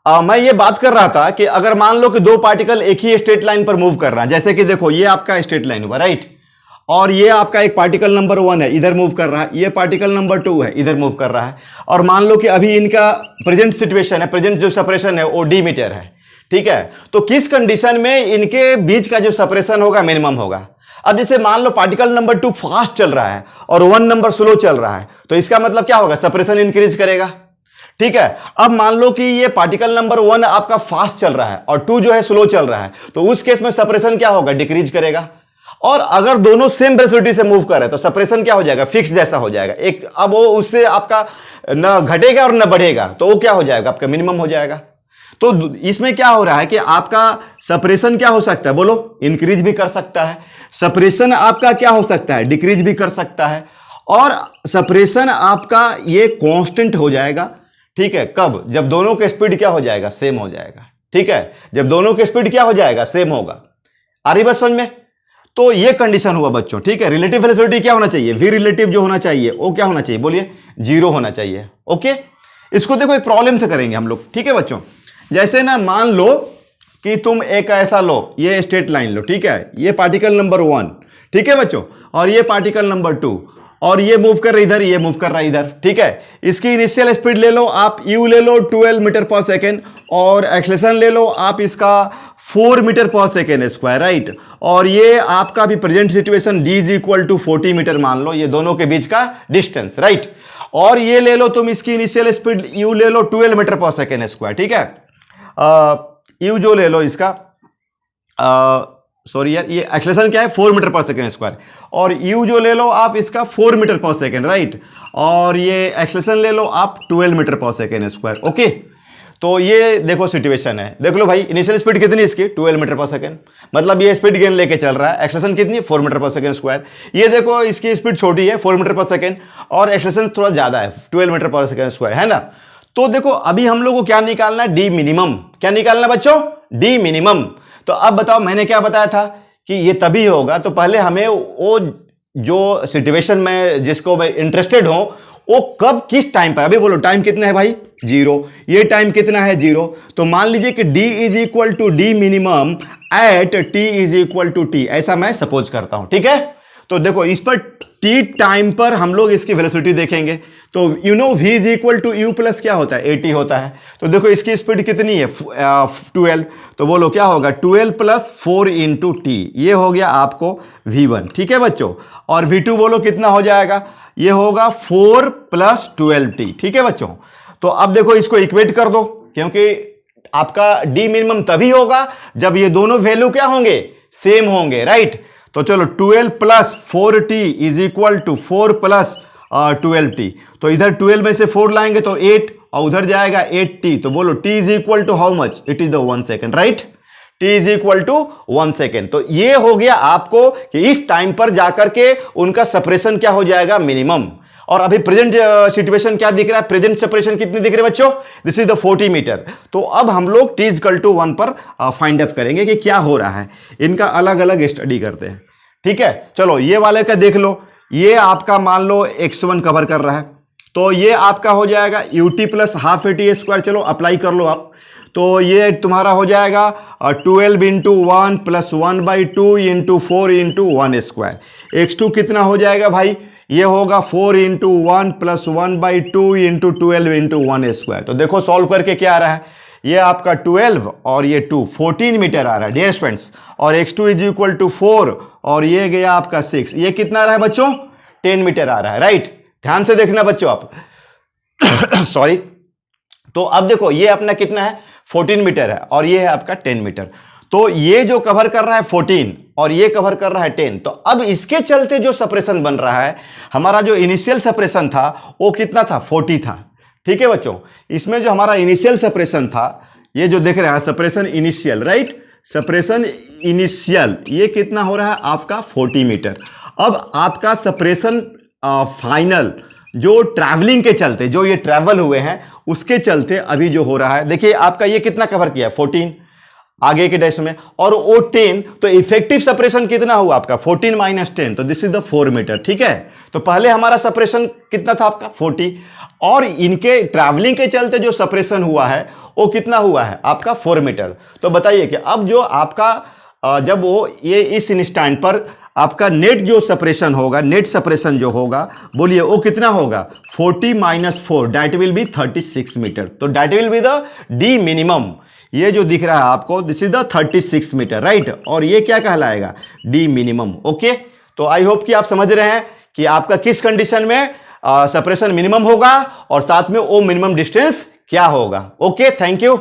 मैं ये बात कर रहा था कि अगर मान लो कि दो पार्टिकल एक ही स्ट्रेट लाइन पर मूव कर रहा है, जैसे कि देखो ये आपका स्ट्रेट लाइन हुआ, राइट, और ये आपका एक पार्टिकल नंबर 1 है, इधर मूव कर रहा है, ये पार्टिकल नंबर 2 है, इधर मूव कर रहा है, और मान लो कि अभी इनका प्रेजेंट सिचुएशन है, प्रेजेंट जो सेपरेशन है वो d मीटर है, ठीक है। तो किस कंडीशन में इनके बीच का जो सेपरेशन होगा मिनिमम होगा। अब जैसे मान लो पार्टिकल नंबर 2 फास्ट चल रहा है और 1 नंबर स्लो चल रहा है, तो इसका मतलब क्या होगा, सेपरेशन इंक्रीज करेगा, ठीक है। अब मान लो कि ये पार्टिकल नंबर 1 आपका फास्ट चल रहा है और 2 जो है स्लो चल रहा है, तो उस केस में सेपरेशन क्या होगा, डिक्रीज करेगा। और अगर दोनों सेम वेलोसिटी से मूव कर रहे हैं तो सेपरेशन क्या हो जाएगा, फिक्स जैसा हो जाएगा एक। अब वो उससे आपका न घटेगा और न बढ़ेगा, तो वो क्या हो जाएगा, आपका मिनिमम हो जाएगा। तो इसमें क्या हो रहा है कि आपका सेपरेशन क्या हो सकता है, बोलो, इंक्रीज भी कर सकता है, सेपरेशन आपका क्या हो सकता है, डिक्रीज भी कर सकता है, और सेपरेशन आपका ये कांस्टेंट हो जाएगा, ठीक है। कब, जब दोनों का स्पीड क्या हो जाएगा, सेम हो जाएगा, ठीक है। जब दोनों का स्पीड क्या हो जाएगा, सेम होगा। आ रही बात समझ में। तो ये कंडीशन हुआ बच्चों, ठीक है। रिलेटिव वेलोसिटी क्या होना चाहिए, वी रिलेटिव जो होना चाहिए वो क्या होना चाहिए, बोलिए, 0 होना चाहिए, ओके। इसको देखो एक प्रॉब्लम से करेंगे हम लोग, ठीक है बच्चों। जैसे ना मान लो कि तुम एक ऐसा लो, ये स्ट्रेट लाइन लो, ठीक है, ये पार्टिकल नंबर 1, ठीक है बच्चों, और ये पार्टिकल नंबर 2, और ये मूव कर रहा है इधर, ये मूव कर रहा है इधर, ठीक है। इसकी इनिशियल स्पीड ले लो आप, u ले लो 12 मीटर पर सेकेंड, और एक्सेलरेशन ले लो आप इसका 4 मीटर पर सेकेंड स्क्वायर, राइट। और ये आपका भी present situation d is equal to 40 metre मान लो, ये दोनों के बीच का डिस्टेंस, राइट। और ये ले लो तुम इसकी इनिशियल स्पीड u ले लो 12 मीटर पर सेकेंड स्क्वायर, ठीक है। u जो ले लो इसका, सॉरी यार, ये एक्सेलरेशन क्या है, 4 मीटर पर सेकेंड स्क्वायर, और u जो ले लो आप इसका 4 मीटर पर सेकेंड, राइट। और ये एक्सेलरेशन ले लो आप 12 मीटर पर सेकेंड स्क्वायर, ओके। तो ये देखो सिचुएशन है, देख लो भाई, इनिशियल स्पीड कितनी इसकी, 12 मीटर पर सेकेंड, मतलब ये स्पीड गेन लेके चल रहा है। एक्सेलरेशन कितनी, 4 मीटर पर सेकेंड स्क्वायर। ये देखो इसकी स्पीड छोटी है, 4 मीटर पर सेकेंड, और एक्सेलरेशन थोड़ा ज्यादा है, 12 मीटर पर सेकेंड स्क्वायर, है ना। तो देखो अभी हम लोग को क्या निकालना है, डी मिनिमम। क्या निकालना बच्चों, डी मिनिमम। तो अब बताओ, मैंने क्या बताया था कि ये तभी होगा, तो पहले हमें वो जो सिचुएशन में जिसको मैं इंटरेस्टेड हूं वो कब किस टाइम पर, अभी बोलो टाइम कितना है भाई, 0, ये टाइम कितना है, 0। तो मान लीजिए कि d is equal to D minimum at t is equal to t, ऐसा मैं सपोज करता हूं, ठीक है। तो देखो इस पर t टाइम पर हम लोग इसकी वेलोसिटी देखेंगे, तो you know v is equal to u plus क्या होता है, at होता है। तो देखो इसकी स्पीड कितनी है, 12, तो बोलो क्या होगा, 12 प्लस 4 इंटू टी, ये हो गया आपको v1, ठीक है बच्चों। और v2 बोलो कितना हो जाएगा, ये होगा 4 प्लस 12t, ठीक है बच्चों। तो अब देखो इसको इक्वेट कर दो, क्योंकि आपका डी मिनिमम तभी होगा जब ये दोनों वैल्यू क्या होंगे, सेम होंगे, राइट। तो चलो 12 plus 4t is equal to 4 plus 12t, तो इधर 12 में से 4 लाएंगे तो 8, और उधर जाएगा 8t, तो बोलो t is equal to how much, it is the 1 second, right. t is equal to 1 second. तो ये हो गया आपको कि इस टाइम पर जाकर के उनका सेपरेशन क्या हो जाएगा, मिनिमम। और अभी प्रेजेंट सिचुएशन क्या दिख रहा है, प्रेजेंट सेपरेशन कितनी दिख रही है बच्चों, दिस इज द 40 मीटर। तो अब हम लोग t इक्वल टू 1 पर फाइंड आउट करेंगे कि क्या हो रहा है, इनका अलग अलग स्टडी करते हैं, ठीक है। चलो ये वाले का देख लो, ये आपका मान लो x1 कवर कर रहा है, तो ये आपका हो जाएगा ut plus half at square, चलो अप्लाई कर लो आप। तो ये तुम्हारा हो जाएगा 12 into 1 plus 1/2 into 4 into 1 square. x2 कितना हो जाएगा भाई, ये होगा 4 into 1 plus 1/2 into 12 into 1 square. तो देखो सॉल्व करके क्या आ रहा है, ये आपका 12 और ये 2, 14 मीटर आ रहा है डियर स्टूडेंट्स। और x2 इज इक्वल टू 4 और ये गया आपका 6, ये कितना आ रहा है बच्चों, 10 मीटर आ रहा है, राइट। ध्यान से देखना बच्चों आप सॉरी। तो अब देखो ये अपना कितना है, 14 मीटर है, और ये है आपका 10 मीटर। तो ये जो कवर कर रहा है 14 और ये कवर कर रहा है 10, तो अब इसके चलते जो सेपरेशन बन रहा है, हमारा जो इनिशियल सेपरेशन था वो कितना था, 40 था, ठीक है बच्चों। इसमें जो हमारा इनिशियल सेपरेशन था, ये जो देख रहे हैं separation initial, right, separation initial, ये कितना हो रहा है आपका 40 मीटर। अब आपका सेपरेशन फाइनल जो ट्रैवलिंग के चलते, जो ये ट्रैवल हुए हैं उसके चलते अभी जो हो रहा है, देखिए आपका ये कितना कवर किया, 14, आगे के डैश में, और वो 10, तो इफेक्टिव सेपरेशन कितना हुआ आपका 14 माइनस 10, तो दिस इज द 4 मीटर। ठीक है, तो पहले हमारा सेपरेशन कितना था आपका 40, और इनके ट्रैवलिंग के चलते जो सेपरेशन हुआ है वो कितना हुआ है आपका 4 मीटर। तो बताइए कि अब जो आपका जब वो ये इस इंस्टेंट पर आपका नेट जो सेपरेशन होगा, नेट सेपरेशन जो होगा, बोलिए वो कितना होगा 40 minus 4, that will be 36 meter. तो that will be the D minimum. ये जो दिख रहा है आपको, this is the 36 meter, right. और ये क्या कहलाएगा डी मिनिमम। ओके, तो आई होप कि आप समझ रहे हैं कि आपका किस कंडीशन में सेपरेशन मिनिमम होगा और साथ में वो मिनिमम डिस्टेंस क्या होगा। Okay, thank you.